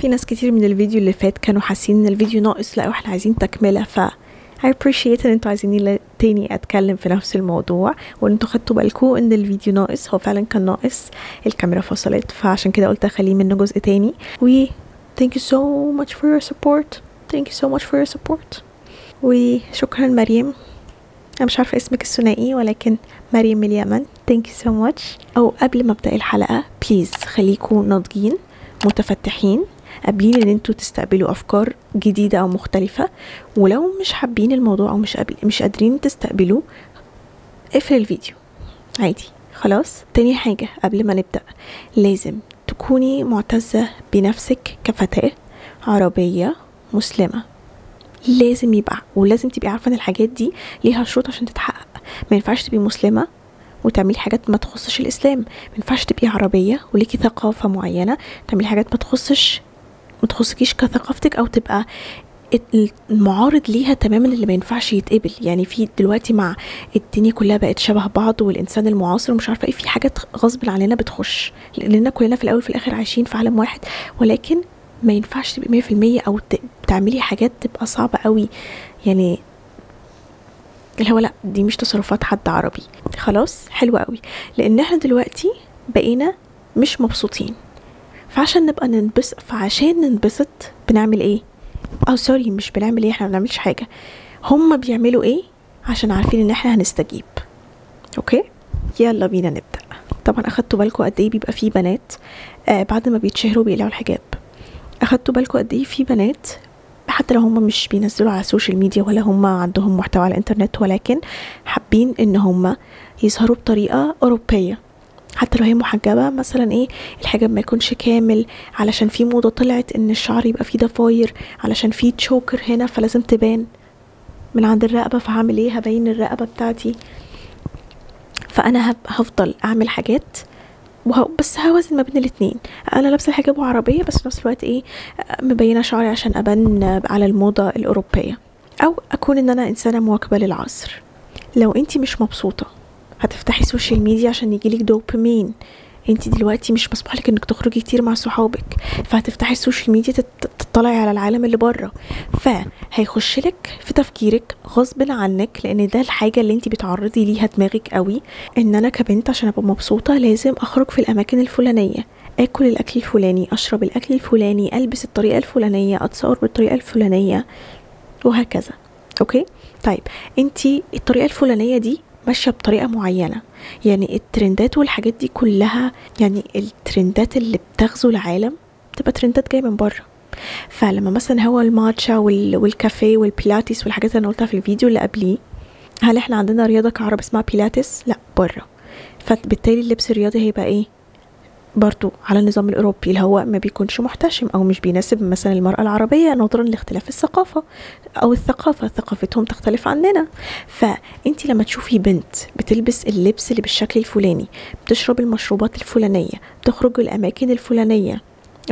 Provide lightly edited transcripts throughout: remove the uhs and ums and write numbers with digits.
في ناس كتير من الفيديو اللي فات كانوا حاسين ان الفيديو ناقص، لا واحنا عايزين تكملة. ف I appreciate ان انتوا عايزيني تاني اتكلم في نفس الموضوع، وان انتوا خدتوا بالكم ان الفيديو ناقص. هو فعلا كان ناقص، الكاميرا فصلت، فعشان كده قلت اخليه منه جزء تاني. و thank you so much for your support. thank you so much for your support. وشكرا مريم، انا مش عارفه اسمك الثنائي ولكن مريم من اليمن. thank you so much. او قبل ما ابدا الحلقه بليز خليكم ناضجين متفتحين، قابلين ان انتوا تستقبلوا افكار جديده او مختلفه. ولو مش حابين الموضوع او مش قادرين تستقبلوه، اقفل الفيديو عادي خلاص. تاني حاجه قبل ما نبدا، لازم تكوني معتزه بنفسك كفتاه عربيه مسلمه. لازم يبقى، ولازم تبقي عارفه ان الحاجات دي ليها شروط عشان تتحقق. ما ينفعش تبقي مسلمه وتعملي حاجات ما تخصش الاسلام، ما ينفعش تبقي عربيه وليكي ثقافه معينه تعملي حاجات ما تخصكيش كثقافتك، او تبقى المعارض ليها تماما اللي ما ينفعش يتقبل. يعني في دلوقتي مع الدنيا كلها بقت شبه بعض، والانسان المعاصر ومش عارفه ايه، في حاجات غصب عننا بتخش، لاننا كلنا في الاول وفي الاخر عايشين في عالم واحد. ولكن ما ينفعش تبقي 100% او تعملي حاجات تبقى صعبه قوي، يعني اللي هو لا دي مش تصرفات حد عربي. خلاص حلوة قوي، لان احنا دلوقتي بقينا مش مبسوطين، فعشان ننبسط بنعمل ايه؟ سوري، مش بنعمل ايه، احنا ما بنعملش حاجة. هم بيعملوا ايه عشان عارفين ان احنا هنستجيب. اوكي يلا بينا نبدأ. طبعا اخدتوا بالكم قد ايه بيبقى فيه بنات بعد ما بيتشهروا بيقلعوا الحجاب؟ اخدتوا بالكم قد ايه في بنات حتى لو هم مش بينزلوا على السوشيال ميديا ولا هم عندهم محتوى على الانترنت، ولكن حابين ان هم يظهروا بطريقة أوروبية، حتى لو هي محجبة مثلا، ايه الحجاب ما يكونش كامل علشان في موضة طلعت ان الشعر يبقى فيه ضفاير، علشان في تشوكر هنا فلازم تبان من عند الرقبة، فهعمل ايه؟ هبين الرقبة بتاعتي. فانا هفضل اعمل حاجات بس هوازن ما بين الاتنين. انا لابسه الحجاب وعربيه، بس في نفس الوقت ايه، مبينه شعري عشان ابان على الموضه الاوروبيه، او اكون ان انا انسانه مواكبه للعصر. لو انتي مش مبسوطه هتفتحي سوشيال ميديا عشان يجيلك دوبامين. انتي دلوقتي مش مسموح لك انك تخرجي كتير مع صحابك، فهتفتحي السوشيال ميديا تطلعي على العالم اللي بره، فهيخشلك في تفكيرك غصب عنك، لان ده الحاجه اللي انتي بتعرضي ليها دماغك قوي، ان انا كبنت عشان ابقى مبسوطه لازم اخرج في الاماكن الفلانيه، اكل الاكل الفلاني، اشرب الاكل الفلاني، البس الطريقه الفلانيه، اتصور بالطريقه الفلانيه، وهكذا. اوكي طيب انتي الطريقه الفلانيه دي ماشيه بطريقه معينه، يعني الترندات والحاجات دي كلها، يعني الترندات اللي بتغزو العالم تبقى ترندات جايه من بره. فلما مثلا هو الماتشا والكافيه والبيلاتيس والحاجات اللي انا قلتها في الفيديو اللي قبليه، هل احنا عندنا رياضه كعرب اسمها بيلاتيس؟ لا، بره. فبالتالي اللبس الرياضي هيبقى ايه؟ برضو على النظام الأوروبي اللي هو ما بيكونش محتشم أو مش بيناسب مثلا المرأة العربية نظرا لاختلاف الثقافة أو ثقافتهم تختلف عننا. فأنتي لما تشوفي بنت بتلبس اللبس اللي بالشكل الفلاني، بتشرب المشروبات الفلانية، بتخرج الأماكن الفلانية،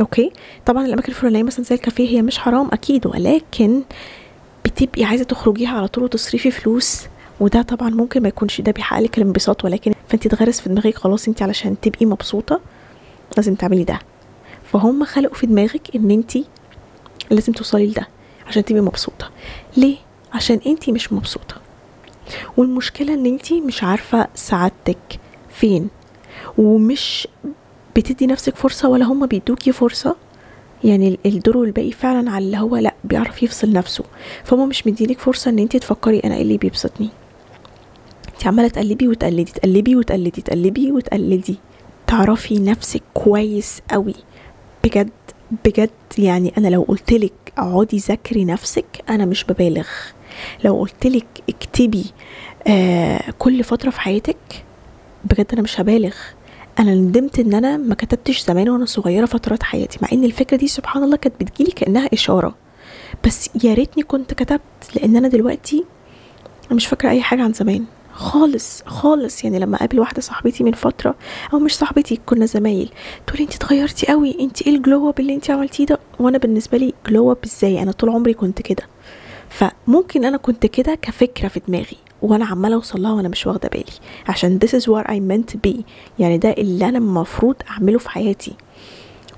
أوكي طبعا الأماكن الفلانية مثلا زي الكافيه هي مش حرام أكيد، ولكن بتبقي عايزة تخرجيها على طول وتصرفي فلوس، وده طبعا ممكن ما يكونش ده بيحقق لك الانبساط، ولكن فانتي تغرس في دماغك خلاص انتي علشان تبقي مبسوطة لازم تعملي ده. فهم خلقوا في دماغك ان انتي لازم توصلي لده عشان تبقي مبسوطة. ليه؟ عشان انتي مش مبسوطة، والمشكلة ان انتي مش عارفة سعادتك فين، ومش بتدي نفسك فرصة ولا هم بيدوكي فرصة. يعني الدور والباقي فعلا على اللي هو لا بيعرف يفصل نفسه، فهم مش مدينك فرصة ان انتي تفكري انا ايه اللي بيبسطني. انتي عمالة تقلبي وتقلدي، تقلبي وتقلدي، تقلبي وتقلدي. تعرفي نفسك كويس قوي بجد بجد. يعني انا لو قلتلك اقعدي ذاكري نفسك انا مش ببالغ. لو قلتلك اكتبي كل فترة في حياتك بجد انا مش هبالغ. انا ندمت ان انا ما كتبتش زمان وانا صغيرة فترات حياتي، مع ان الفكرة دي سبحان الله كانت بتجيلي كأنها اشارة، بس يا ريتني كنت كتبت، لان انا دلوقتي مش فاكرة اي حاجة عن زمان خالص خالص. يعني لما اقابل واحده صاحبتي من فتره، او مش صاحبتي كنا زمايل، تقولي انت اتغيرتي قوي، انت ايه الجلو اب اللي انت عملتيه ده؟ وانا بالنسبه لي جلو اب ازاي؟ انا طول عمري كنت كده. فممكن انا كنت كده كفكره في دماغي وانا عماله اوصل لها وانا مش واخده بالي، عشان this is what I meant to be، يعني ده اللي انا المفروض اعمله في حياتي.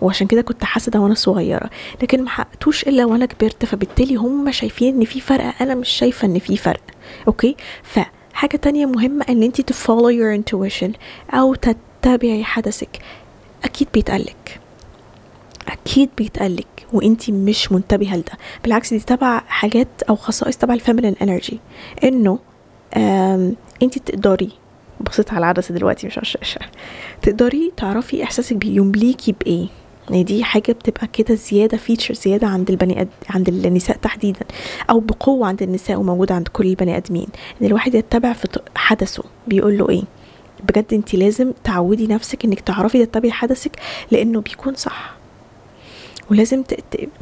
وعشان كده كنت حاسه ده وانا صغيره، لكن ما حققتوش الا وانا كبرت، فبالتالي هم شايفين ان في فرق، انا مش شايفه ان في فرق. اوكي. فحاجه تانية مهمه ان انت تفولو يور انتويشن او تتبعي حدثك. اكيد بيتقالك، اكيد بيتقالك وانتي مش منتبهه لده، بالعكس دي تبع حاجات او خصائص تبع الفيمينين انرجي، انه انتي تقدري، بصيت على العدسه دلوقتي مش على الشاشه، تقدري تعرفي احساسك بيمليكي بايه. يعني دي حاجه بتبقى كده زياده، فيتشر زياده عند عند النساء تحديدا، او بقوه عند النساء وموجوده عند كل البني ادمين، ان الواحد يتبع في حدثه بيقول له ايه. بجد انتي لازم تعودي نفسك انك تعرفي تتبعي حدثك، لانه بيكون صح، ولازم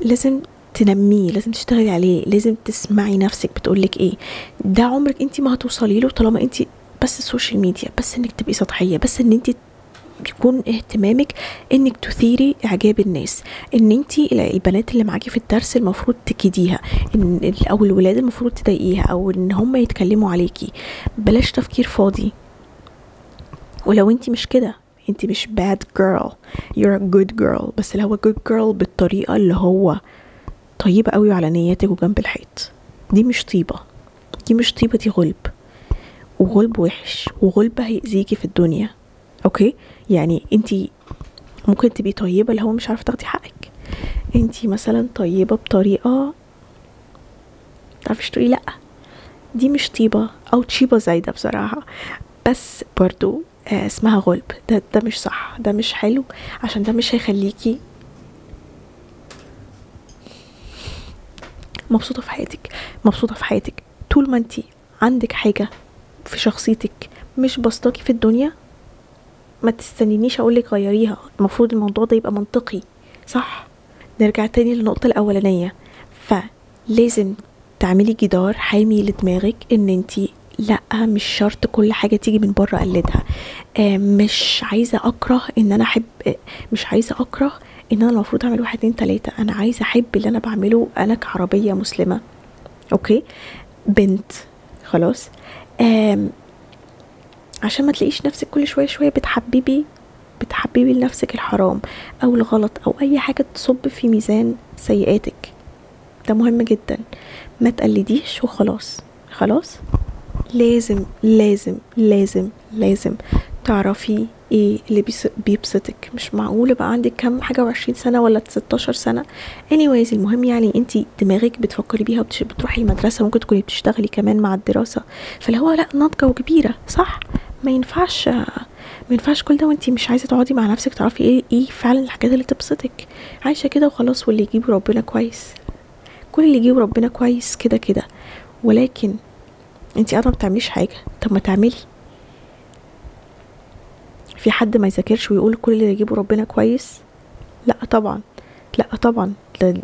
لازم تنميه، لازم تشتغلي عليه، لازم تسمعي نفسك بتقولك ايه. ده عمرك انت ما هتوصلي له طالما انت بس السوشيال ميديا، بس انك تبقي سطحيه، بس ان انت بيكون اهتمامك انك تثيري اعجاب الناس، ان انت البنات اللي معاكي في الدرس المفروض تكيديها، او الولاد المفروض تضايقيها، او ان هم يتكلموا عليكي. بلاش تفكير فاضي. ولو انت مش كده، انت مش bad girl، you're a good girl، بس اللي هو good girl بالطريقة اللي هو طيبة قوي على نياتك وجنب الحيط. دي مش طيبة، دي مش طيبة، دي غلب، وغلب وحش، وغلب هيأذيكي في الدنيا. اوكي. يعني انت ممكن تبقي طيبة اللي هو مش عارفة تاخدي حقك، انت مثلا طيبة بطريقة تعرفش تقولي لأ، دي مش طيبة، او طيبة زايدة بصراحة، بس برضو اسمها غلب. ده مش صح، ده مش حلو، عشان ده مش هيخليكي مبسوطة في حياتك. مبسوطة في حياتك طول ما انتي عندك حاجة في شخصيتك مش بسطاكي في الدنيا، ما تستنينيش اقولك غيريها. المفروض الموضوع ده يبقى منطقي، صح؟ نرجع تاني للنقطة الاولانية، فلازم تعملي جدار حامي لدماغك ان انتي لا، مش شرط كل حاجة تيجي من بره اقلدها. مش عايزة اكره ان انا احب، مش عايزة اكره ان انا المفروض اعمل 1 2 3. انا عايزة احب اللي انا بعمله انا كعربية مسلمة، اوكي، بنت، خلاص. عشان ما تلاقيش نفسك كل شوية بتحببي لنفسك الحرام او الغلط او اي حاجة تصب في ميزان سيئاتك. ده مهم جدا، ما تقلديش وخلاص. خلاص، لازم لازم لازم لازم تعرفي ايه اللي بيبسطك. مش معقول بقى عندك كم حاجة و20 سنة ولا 16 سنة. anyways المهم يعني انتي دماغك بتفكري بيها وبتروحي المدرسة، ممكن تكوني بتشتغلي كمان مع الدراسة، فاللي هو لا، ناضجة وكبيرة، صح؟ ما ينفعش كل ده وانتي مش عايزة تقعدي مع نفسك تعرفي ايه فعلا الحاجات اللي تبسطك. عايشة كده وخلاص، واللي يجيب ربنا كويس، كل اللي يجيب ربنا كويس كده كده. ولكن انتي قاعدة ما بتعمليش حاجة، طب ما تعملي. في حد ما يذاكرش ويقول كل اللي يجيبه ربنا كويس؟ لا طبعا، لا طبعا.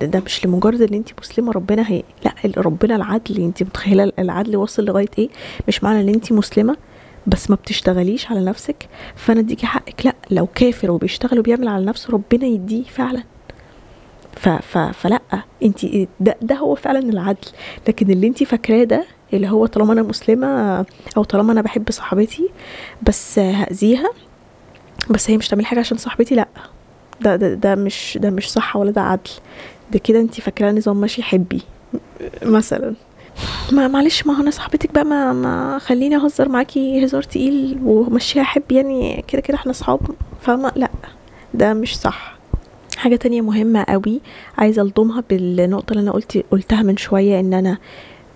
ده مش لمجرد ان انتي مسلمة ربنا لا، ربنا العدل. انتي متخيلة العدل وصل لغاية ايه؟ مش معنى ان انتي مسلمة بس ما بتشتغليش على نفسك فانا اديكي حقك، لا، لو كافر وبيشتغل وبيعمل على نفسه ربنا يديه فعلا. فلا، انتي ده هو فعلا العدل. لكن اللي انتي فاكراه ده اللي هو طالما انا مسلمة او طالما انا بحب صاحبتي بس هأذيها، بس هي مش تعمل حاجة عشان صاحبتي، لا، ده مش صح ولا ده عدل. ده كده انتي فاكراه نظام ماشي حبي مثلا. معلش، ما هو انا صاحبتك بقى، ما خليني اهزر معاكي هزار تقيل ومشيها حب، يعني كده كده احنا صحاب، فاهمة؟ لا، ده مش صح. حاجة تانية مهمة قوي عايزة الضمها بالنقطة اللي انا قلتها من شوية، ان انا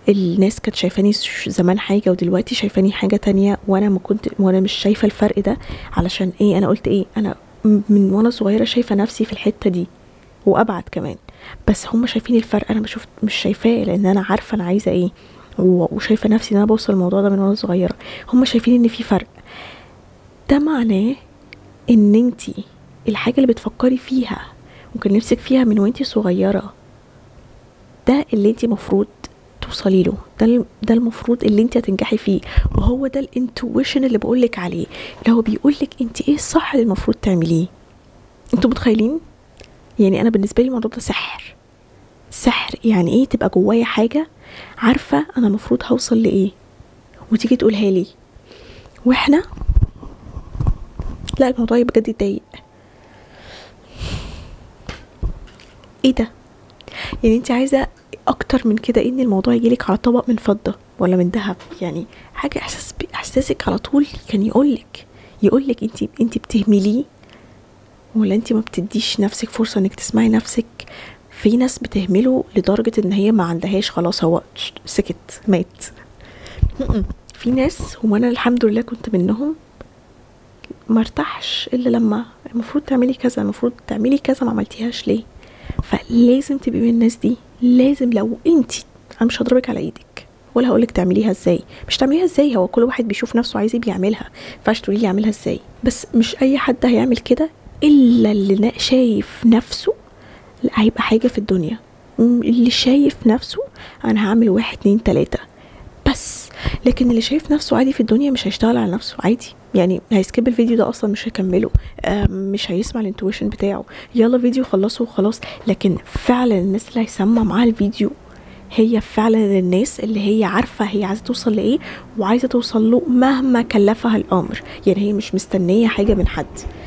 الناس كانت شايفاني زمان حاجة ودلوقتي شايفاني حاجة تانية، وانا مش شايفة الفرق ده. علشان ايه؟ انا قلت ايه؟ انا من وانا صغيرة شايفة نفسي في الحتة دي وابعد كمان، بس هم شايفين الفرق، انا مش شايفاه، لان انا عارفة انا عايزة ايه، وشايفة نفسي ان انا بوصل الموضوع ده من وانا صغيرة. هم شايفين ان في فرق. ده معناه ان انتي الحاجة اللي بتفكري فيها ممكن نفسك فيها من وانتي صغيرة، ده اللي انتي مفروض توصلي له، ده المفروض اللي انت هتنجحي فيه. وهو ده الانتويشن اللي بقولك عليه، اللي هو بيقولك انت ايه الصح اللي المفروض تعمليه. انتوا متخيلين؟ يعني انا بالنسبه لي الموضوع ده سحر. يعني ايه تبقى جوايا حاجه عارفه انا المفروض هوصل لايه وتيجي تقولها لي، لا، الموضوع بجد يضايق. ايه ده؟ يعني انت عايزه اكتر من كده ان الموضوع يجيلك على طبق من فضه ولا من ذهب؟ يعني حاجه احساسك على طول كان يقولك انت بتهمليه، ولا انت ما بتديش نفسك فرصه انك تسمعي نفسك؟ في ناس بتهمله لدرجه ان هي ما عندهاش، خلاص هو سكت مات. في ناس، وانا الحمد لله كنت منهم، ما ارتاحش الا لما المفروض تعملي كذا، المفروض تعملي كذا، ما عملتيهاش ليه؟ فلازم تبقي من الناس دي. لازم، لو انتي، انا مش هضربك على ايدك ولا هقولك تعمليها ازاي، مش تعمليها ازاي، هو كل واحد بيشوف نفسه عايز ايه بيعملها، فاش تقولي لي اعملها ازاي. بس مش اي حد هيعمل كده الا اللي شايف نفسه لا هيبقى حاجه في الدنيا. اللي شايف نفسه انا هعمل 1 2 3 بس. لكن اللي شايف نفسه عادي في الدنيا مش هيشتغل على نفسه عادي، يعني هيسكيب الفيديو ده اصلا، مش هيكمله، مش هيسمع الانتويشن بتاعه، يلا فيديو خلصه وخلاص. لكن فعلا الناس اللي هيسمع معاها الفيديو هي فعلا الناس اللي هي عارفة هي عايزة توصل لإيه وعايزة توصل له مهما كلفها الأمر. يعني هي مش مستنية حاجة من حد،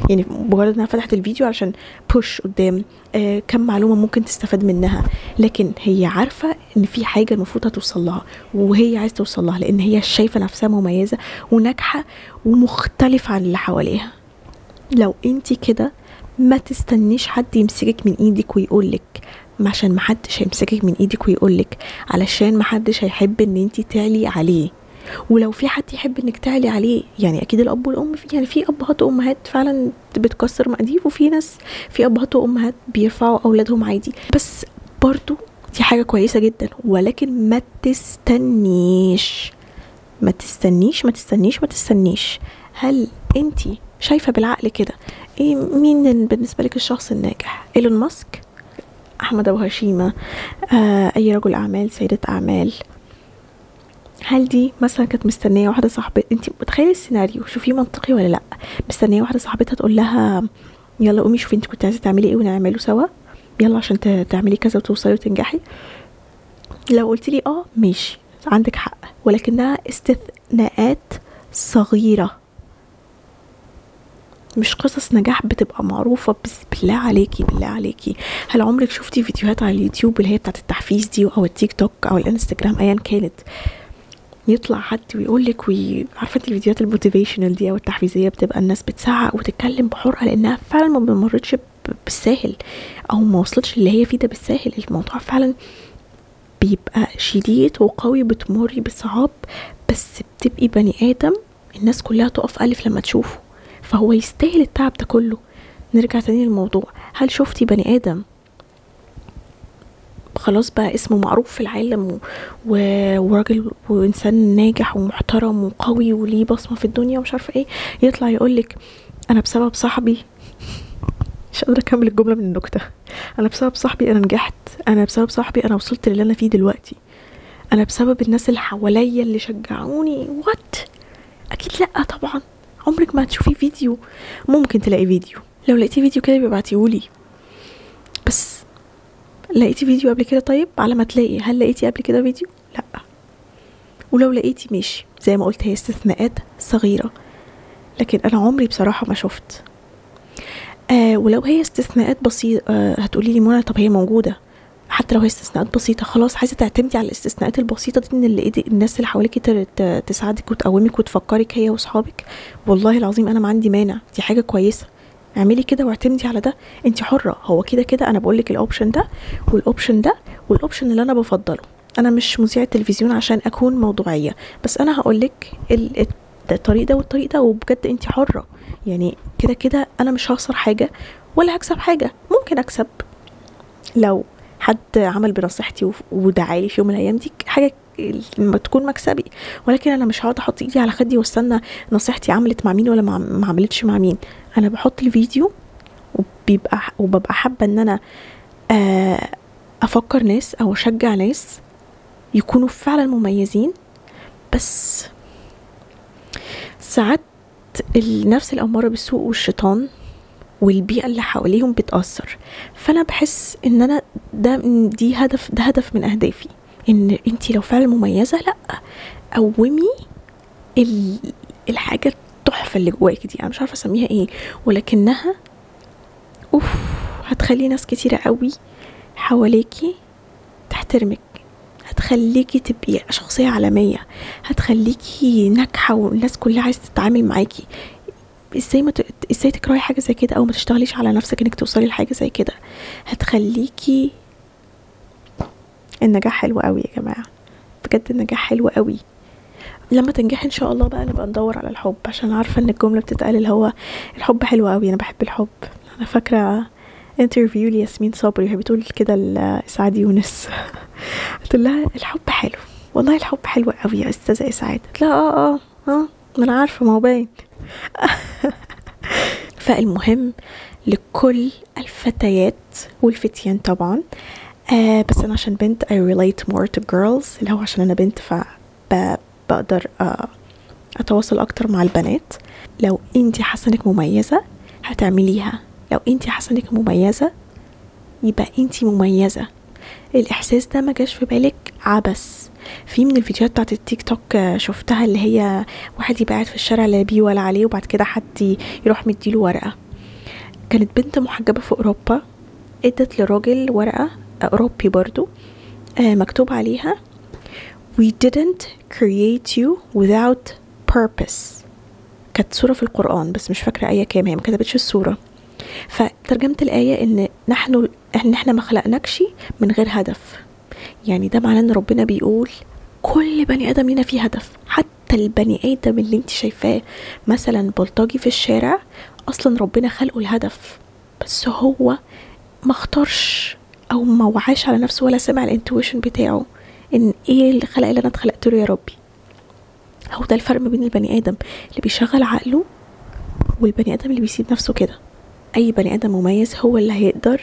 يعني مجرد انها فتحت الفيديو علشان بوش قدام كم معلومة ممكن تستفاد منها، لكن هي عارفة ان في حاجة المفروض هتوصل لها وهي عايزة توصل لها، لان هي شايفة نفسها مميزة وناجحة ومختلفة عن اللي حواليها. لو انتي كده ما تستنيش حد يمسكك من ايدك ويقولك، عشان محدش هيمسكك من ايدك ويقولك، علشان محدش هيحب ان انتي تعلي عليه. ولو في حد يحب انك تعلي عليه، يعني اكيد الاب والام، يعني في ابهات وامهات فعلا بتكسر مقاديف، وفي ناس، في ابهات وامهات بيرفعوا اولادهم عادي، بس برضو دي حاجة كويسة جدا. ولكن ما تستنيش ما تستنيش ما تستنيش ما تستنيش. هل انتي شايفة بالعقل كده ايه مين بالنسبة لك الشخص الناجح؟ ايلون ماسك، احمد ابو هشيمة، اي رجل اعمال، سيدة اعمال؟ هل دي مثلا كانت مستنيه واحده صاحبتها؟ انت متخيله السيناريو؟ شوفيه منطقي ولا لا؟ مستنيه واحده صاحبتها تقول لها يلا قومي شوفي انت كنت عايزه تعملي ايه ونعمله سوا، يلا عشان تعملي كذا وتوصلي وتنجحي. لو قلت لي ماشي عندك حق، ولكنها استثناءات صغيره، مش قصص نجاح بتبقى معروفة. بس بالله عليكي بالله عليكي، هل عمرك شفتي فيديوهات على اليوتيوب اللي هي بتاعت التحفيز دي، او التيك توك او الانستجرام ايا كانت، يطلع حد ويقولك عارفة انت الفيديوهات الموتيفيشنال دي او التحفيزية، بتبقى الناس بتسعق وتتكلم بحرقة لانها فعلا ما بمرتش بالساهل، او ما وصلتش اللي هي فيه ده بالساهل. الموضوع فعلا بيبقى شديد وقوي، بتمري بصعاب، بس بتبقي بني ادم الناس كلها تقف ألف لما تشوفه، فهو يستاهل التعب ده كله. نرجع تاني للموضوع، هل شفتي بني ادم خلاص بقى اسمه معروف في العالم وراجل وانسان ناجح ومحترم وقوي وليه بصمة في الدنيا ومش عارفه ايه، يطلع يقولك انا بسبب صاحبي، مش قادره اكمل الجمله من النكته، انا بسبب صاحبي انا نجحت، انا بسبب صاحبي انا وصلت للي انا فيه دلوقتي، انا بسبب الناس اللي حواليا اللي شجعوني. وات؟ اكيد لا طبعا. عمرك ما هتشوفي فيديو، ممكن تلاقي فيديو، لو لقيتي فيديو كده بيبعتيهولي، بس لقيتي فيديو قبل كده؟ طيب على ما تلاقي، هل لقيتي قبل كده فيديو؟ لا. ولو لقيتي ماشي، زي ما قلت هي استثناءات صغيرة، لكن انا عمري بصراحة ما شفت. ولو هي استثناءات بسيطة، هتقولي لي منى طب هي موجودة، حتى لو هي استثناءات بسيطة خلاص، عايزة تعتمدي على الاستثناءات البسيطة دي ان اللي الناس اللي حواليكي تساعدك وتقومك وتفكرك هي واصحابك، والله العظيم انا ما عندي مانع، دي حاجة كويسة، اعملي كده واعتمدي على ده، انت حرة. هو كده كده انا بقولك الاوبشن ده والاوبشن ده والاوبشن اللي انا بفضله. انا مش مذيعة تلفزيون عشان اكون موضوعية، بس انا هقولك الطريق ده والطريق ده، وبجد انت حرة. يعني كده كده انا مش هخسر حاجة ولا هكسب حاجة. ممكن اكسب لو حد عمل بنصيحتي ودعالي في يوم من الايام، دي حاجة لما تكون مكسبي، ولكن انا مش هقعد احط ايدي على خدي واستنى نصيحتي عملت مع مين ولا ما عملتش مع مين. انا بحط الفيديو وببقى حابة ان انا افكر ناس او اشجع ناس يكونوا فعلا مميزين. بس ساعات النفس الأمارة بالسوء والشيطان والبيئة اللي حواليهم بتأثر، فأنا بحس ان انا ده هدف من اهدافي، ان انتي لو فعلا مميزة لا قومي الحاجة التحفة اللي جواكي دي، انا مش عارفة اسميها ايه، ولكنها هتخلي ناس كتيرة قوي حواليكي تحترمك، هتخليكي تبقي شخصية عالمية، هتخليكي ناجحة والناس كلها عايزة تتعامل معاكي. ازاي تكرهي حاجة زي كده او ما تشتغليش على نفسك انك توصلي لحاجة زي كده؟ هتخليكي النجاح حلو قوي يا جماعة، بجد النجاح حلو قوي. لما تنجحي ان شاء الله بقى نبقى ندور على الحب، عشان عارفة ان الجملة بتتقال اللي هو الحب حلو قوي، انا بحب الحب. انا فاكرة انترفيو لياسمين صبري وهي بتقول كده لإسعاد يونس قلت لها الحب حلو، والله الحب حلو قوي يا استاذة إسعاد. قلت لها اه ما انا عارفة، ما هو باين. فالمهم لكل الفتيات والفتيان طبعا، بس انا عشان بنت I relate more to girls، اللي هو عشان انا بنت فبقدر اتواصل اكتر مع البنات. لو انتي حاسه انك مميزه هتعمليها، لو انتي حاسه انك مميزه يبقى انتي مميزه. الاحساس ده ما جاش في بالك عبس. في من الفيديوهات بتاعت التيك توك شفتها اللي هي واحد يبقى قاعد في الشارع لا بيه ولا عليه، وبعد كده حد يروح مديله ورقه. كانت بنت محجبه في اوروبا ادت لراجل ورقه اوروبي برضو مكتوب عليها we didn't create you without purpose. كانت سورة في القرآن بس مش فاكرة آية كام، هي ما كتبتش السورة. فترجمت الآية ان احنا ما خلقناكش من غير هدف. يعني ده معناه ان ربنا بيقول كل بني ادم لينا فيه هدف. حتى البني ادم اللي انت شايفاه مثلا بلطجي في الشارع، اصلا ربنا خلقه الهدف، بس هو ما اختارش او ما وعاش على نفسه ولا سمع الانتويشن بتاعه ان ايه اللي خلق اللي انا اتخلقت له يا ربي. هو ده الفرق ما بين البني ادم اللي بيشغل عقله والبني ادم اللي بيسيب نفسه كده. اي بني ادم مميز هو اللي هيقدر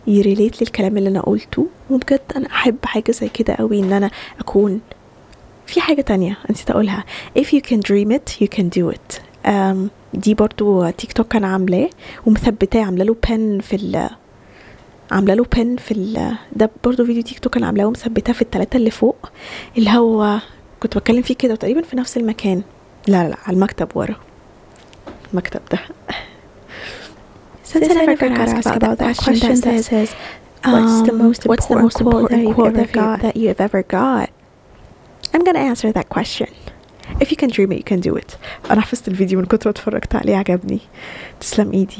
يريليت للكلام اللي انا قلته. وبجد انا احب حاجه زي كده قوي، ان انا اكون في حاجه تانية نسيت اقولها. if you can dream it you can do it. دي برضو تيك توك انا عاملاه ومثبتاه، عامله له بن في ده برضو فيديو تيك توك انا عاملاه ومثبتاه في الثلاثه اللي فوق، اللي هو كنت بتكلم فيه كده وتقريبا في نفس المكان. لا على المكتب ورا المكتب ده. Since I never got asked about that question that says what's the most important quote that you've ever got, I'm gonna answer that question. If you can dream it you can do it. انا حفظت الفيديو من كتر اتفرجت عليه، عجبني، تسلم ايدي.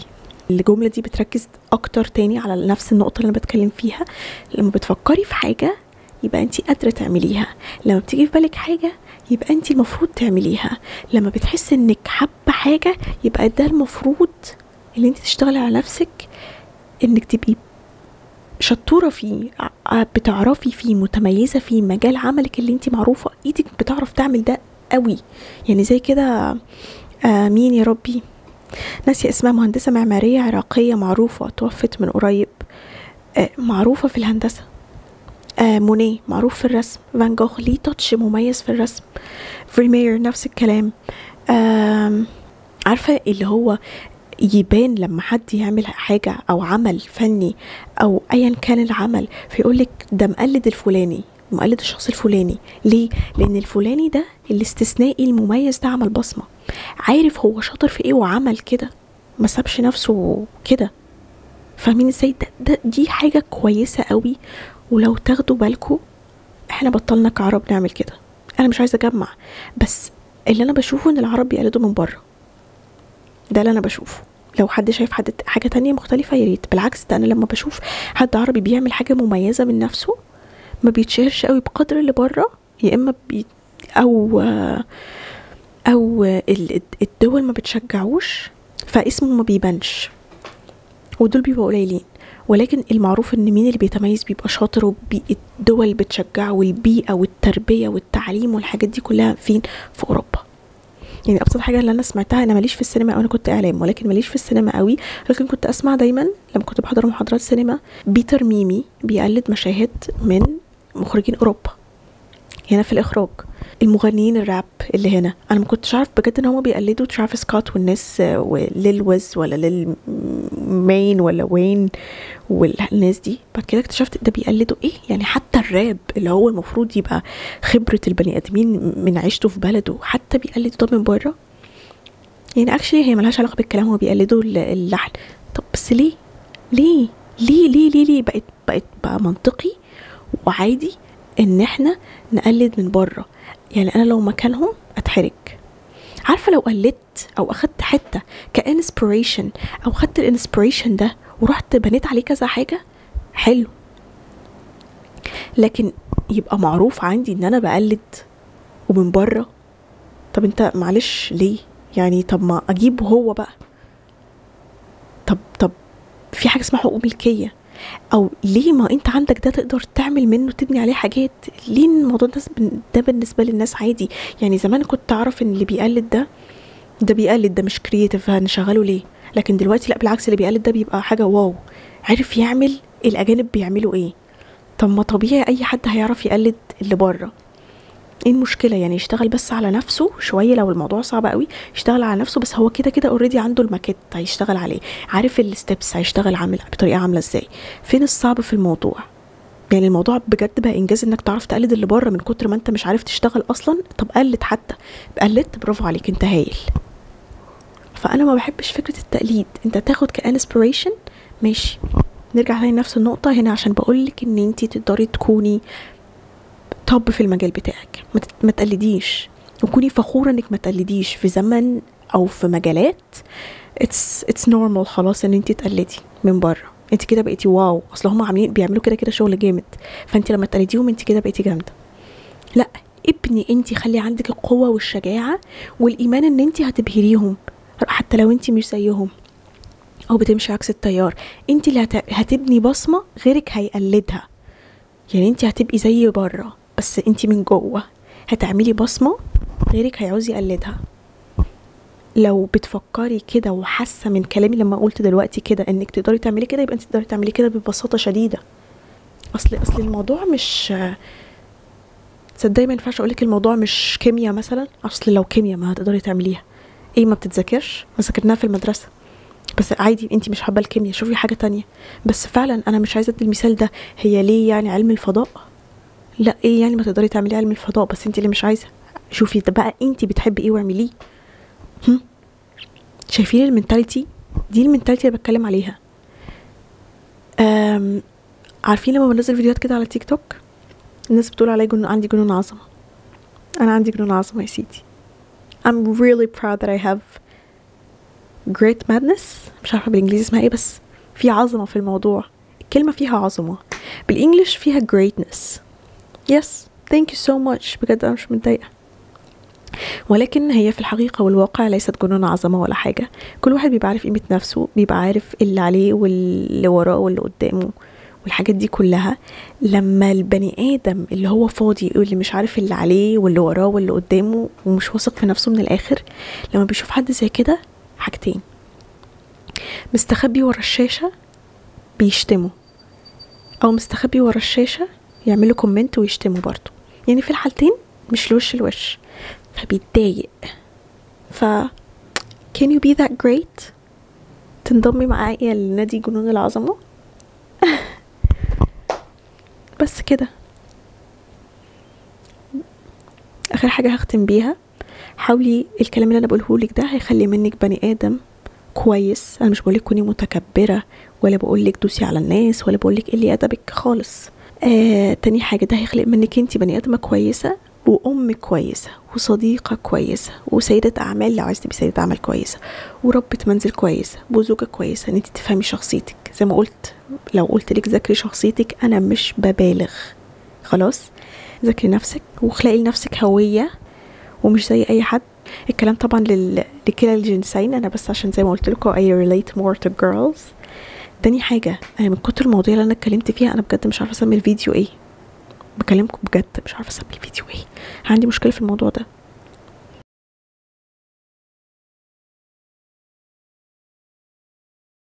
الجملة دي بتركز اكتر تاني على نفس النقطة اللي انا بتكلم فيها. لما بتفكري في حاجة يبقى انتي قادرة تعمليها، لما بتيجي في بالك حاجة يبقى انتي المفروض تعمليها، لما بتحس انك حابة حاجة يبقى ده المفروض اللي انتي تشتغلي على نفسك انك تبقي شطورة فيه، بتعرفي فيه، متميزة فيه، مجال عملك اللي انتي معروفة ايدك بتعرف تعمل ده قوي. يعني زي كده مين يا ربي ناسي اسمها، مهندسة معمارية عراقية معروفة توفت من قريب، معروفة في الهندسة. مونيه معروف في الرسم، فان جوخ ليه تاتش مميز في الرسم، فريمير نفس الكلام. عارفة اللي هو يبان لما حد يعمل حاجة او عمل فني او ايا كان العمل فيقولك ده مقلد الفلاني، مقلد الشخص الفلاني. ليه؟ لان الفلاني ده الاستثنائي المميز ده عمل بصمة، عارف هو شاطر في ايه وعمل كده، ما سابش نفسه كده. فاهمين ازاي؟ دي حاجة كويسة قوي. ولو تاخدوا بالكم احنا بطلنا كعرب نعمل كده. انا مش عايزة اجمع، بس اللي انا بشوفه ان العرب بيقلدوا من بره، ده اللي انا بشوفه. لو حد شايف حاجة تانية مختلفة ياريت. بالعكس ده انا لما بشوف حد عربي بيعمل حاجة مميزة من نفسه ما بيتشهرش قوي بقدر اللي بره، يا اما او الدول ما بتشجعوش فاسمه ما بيبانش، ودول بيبقوا قليلين. ولكن المعروف ان مين اللي بيتميز بيبقى شاطر، والدول بتشجعه، والبيئة والتربية والتعليم والحاجات دي كلها فين؟ في اوروبا. يعني ابسط حاجه اللي انا سمعتها، انا ماليش في السينما او انا كنت اعلام ولكن ماليش في السينما قوي، لكن كنت اسمع دايما لما كنت بحضر محاضرات سينما بيتر ميمي بيقلد مشاهد من مخرجين اوروبا هنا في الاخراج. المغنيين الراب اللي هنا انا ما كنتش عارف بجد ان هم بيقلدوا ترافيس سكوت والناس وليل ويز ولا ليل مين ولا وين والناس دي. بعد كده اكتشفت ده بيقلدوا ايه. يعني حتى الراب اللي هو المفروض يبقى خبرة البني ادمين من عيشته في بلده حتى بيقلدوا ده من بره. يعني اكشلي هي ملهاش علاقة بالكلام، هو بيقلدوا اللحن. طب بس ليه ليه بقى منطقي وعادي ان احنا نقلد من بره. يعني انا لو مكانهم اتحرج. عارفه لو قلدت او اخدت حته كانسبيريشن، او خدت الانسبيريشن ده ورحت بنيت عليه كذا حاجه، حلو. لكن يبقى معروف عندي ان انا بقلد ومن بره، طب انت معلش ليه يعني؟ طب ما اجيبه هو بقى. طب في حاجه اسمها حقوق ملكيه، او ليه ما انت عندك ده تقدر تعمل منه تبني عليه حاجات. ليه الموضوع ده بالنسبه للناس عادي؟ يعني زمان كنت اعرف ان اللي بيقلد ده بيقلد، ده مش كرييتيف، هنشغله ليه؟ لكن دلوقتي لا، بالعكس، اللي بيقلد ده بيبقى حاجه واو، عارف يعمل الاجانب بيعملوا ايه. طب ما طبيعي اي حد هيعرف يقلد اللي بره. ايه المشكله يعني؟ يشتغل بس على نفسه شويه، لو الموضوع صعب قوي يشتغل على نفسه، بس هو كده اوريدي عنده الماكيت هيشتغل عليه، عارف الستبس هيشتغل عامل بطريقه عامله ازاي. فين الصعب في الموضوع؟ يعني الموضوع بجد بقى انجاز انك تعرف تقلد اللي بره من كتر ما انت مش عارف تشتغل اصلا. طب قلد، حتى قلدت، برافو عليك، انت هايل. فانا ما بحبش فكره التقليد. انت تاخد كانسبيريشن ماشي. نرجع تاني نفس النقطه هنا، عشان بقولك ان انت تقدري تكوني طب في المجال بتاعك، ما تقلديش، وكوني فخورة انك ما تقلديش في زمن او في مجالات it's normal خلاص ان انت تقلدي من بره. انت كده بقيتي واو، اصل هم بيعملوا كده شغل جامد، فانت لما تقلديهم انت كده بقيتي جامدة. لا، ابني انت، خلي عندك القوة والشجاعة والايمان ان انت هتبهريهم، حتى لو انت مش زيهم او بتمشي عكس التيار. انت اللي هتبني بصمة غيرك هيقلدها. يعني انت هتبقي زي بره، بس انت من جوه هتعملي بصمة غيرك هيعوز يقلدها. لو بتفكري كده وحاسة من كلامي لما قلت دلوقتي كده انك تقدري تعملي كده، يبقى انت تقدري تعملي كده ببساطة شديدة. اصل الموضوع مش، تصدقي ما ينفعش اقولك الموضوع مش كيمياء مثلا. اصل لو كيمياء ما هتقدري تعمليها. ايه، ما بتتذاكرش؟ ما ذاكرناها في المدرسة، بس عادي انت مش حابة الكيمياء، شوفي حاجة تانية. بس فعلا انا مش عايزة ادي المثال ده. هي ليه يعني علم الفضاء؟ لا، ايه يعني ما تقدري تعملي علم الفضاء بس انت اللي مش عايزه. شوفي ده بقى انت بتحبي ايه واعمليه. شايفين المنتاليتي دي؟ المنتاليتي اللي بتكلم عليها. عارفين لما بنزل فيديوهات كده على تيك توك الناس بتقول علي عندي جنون عظمه. انا عندي جنون عظمه يا سيدي. I'm really proud that I have great madness. مش عارفه بالانجليزي اسمها ايه، بس في عظمه في الموضوع. الكلمه فيها عظمه، بالانجليش فيها greatness. yes thank you so much. بجد انا مش متضايقه، ولكن هي في الحقيقه والواقع ليست جنون عظمه ولا حاجه. كل واحد بيبقى عارف قيمه نفسه، بيبقى عارف اللي عليه واللي وراه واللي قدامه والحاجات دي كلها. لما البني ادم اللي هو فاضي واللي مش عارف اللي عليه واللي وراه واللي قدامه ومش واثق في نفسه من الاخر، لما بيشوف حد زي كده حاجتين: مستخبي ورا الشاشه بيشتمه، او مستخبي ورا الشاشه يعملوا كومنت ويشتموا برضو. يعني في الحالتين مش الوش الوش، فبيتضايق. can you be that great؟ تنضمي معايا لنادي جنون العظمه. بس كده. اخر حاجه هختم بيها، حاولي الكلام اللي انا بقوله لك ده هيخلي منك بني ادم كويس. انا مش بقولك كوني متكبره، ولا بقولك دوسي على الناس، ولا بقولك قلي ادبك خالص. تاني حاجه، ده هيخلق منك انتي بني ادمه كويسه، وام كويسه، وصديقه كويسه، وسيده اعمال لو عايزه تبقي سيده اعمال كويسه، وربة منزل كويسه، وزوجه كويسه. ان انت تفهمي شخصيتك زي ما قلت. لو قلت لك ذاكري شخصيتك انا مش ببالغ. خلاص، ذاكري نفسك واخلقي لنفسك هويه، ومش زي اي حد. الكلام طبعا لكلا الجنسين، انا بس عشان زي ما قلت لكم I relate more to girls. تاني حاجه، انا من كتر المواضيع اللي انا اتكلمت فيها انا بجد مش عارفه اسمي الفيديو ايه. بكلمكم بجد مش عارفه اسمي الفيديو ايه. عندي مشكله في الموضوع ده.